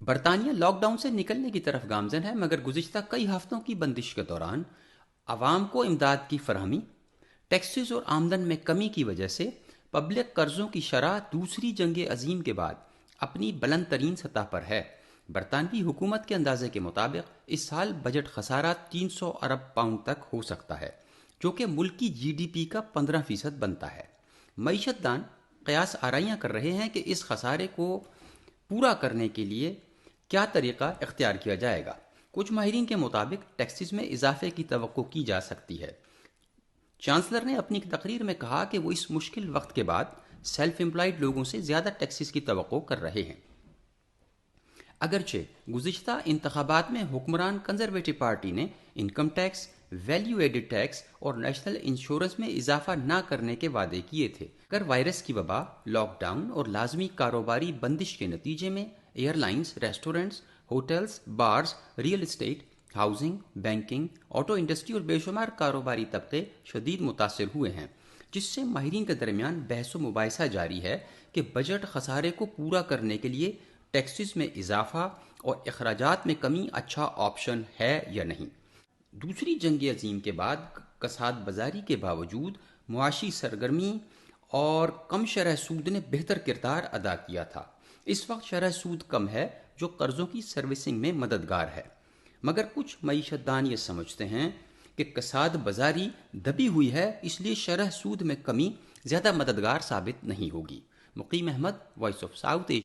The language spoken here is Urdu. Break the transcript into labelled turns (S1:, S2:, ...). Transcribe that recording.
S1: برطانیہ لاک ڈاؤن سے نکلنے کی طرف گامزن ہے، مگر گزشتہ کئی ہفتوں کی بندش کے دوران عوام کو امداد کی فراہمی، ٹیکسز اور آمدن میں کمی کی وجہ سے پبلک قرضوں کی شرح دوسری جنگ عظیم کے بعد اپنی بلند ترین سطح پر ہے۔ برطانوی حکومت کے اندازے کے مطابق اس سال بجٹ خسارہ 300 ارب پاؤنڈ تک ہو سکتا ہے، جو کہ ملک کی جی ڈی پی کا 15% بنتا ہے۔ معیشت دان قیاس آرائیاں کر رہے ہیں کہ اس خسارے کو پورا کرنے کے لیے کیا طریقہ اختیار کیا جائے گا۔ کچھ ماہرین کے مطابق ٹیکسز میں اضافے کی توقع کی جا سکتی ہے۔ چانسلر نے اپنی تقریر میں کہا کہ وہ اس مشکل وقت کے بعد سیلف امپلائڈ لوگوں سے زیادہ ٹیکسز کی توقع کر رہے ہیں۔ اگرچہ گزشتہ انتخابات میں حکمران کنزرویٹو پارٹی نے income tax, value added tax اور نیشنل انشورنس میں اضافہ نہ کرنے کے وعدے کیے تھے، مگر وائرس کی وبا، لاک ڈاؤن اور لازمی کاروباری بندش کے نتیجے میں air lines, restaurants, hotels, bars, real estate, housing, banking, auto industry اور بے شمار کاروباری طبقے شدید متاثر ہوئے ہیں، جس سے ماہرین کے درمیان بحث و مباحثہ جاری ہے کہ بجٹ خسارے کو پورا کرنے کے لیے ٹیکسز میں اضافہ اور اخراجات میں کمی اچھا آپشن ہے یا نہیں۔ دوسری جنگ عظیم کے بعد کساد بازاری کے باوجود معاشی سرگرمی اور کم شرح سود نے بہتر کردار ادا کیا تھا۔ اس وقت شرح سود کم ہے، جو قرضوں کی سروسنگ میں مددگار ہے، مگر کچھ معیشت دان یہ سمجھتے ہیں کہ کساد بازاری دبی ہوئی ہے، اس لیے شرح سود میں کمی زیادہ مددگار ثابت نہیں ہوگی۔ Muqeem Ahmed, voice of South Asia.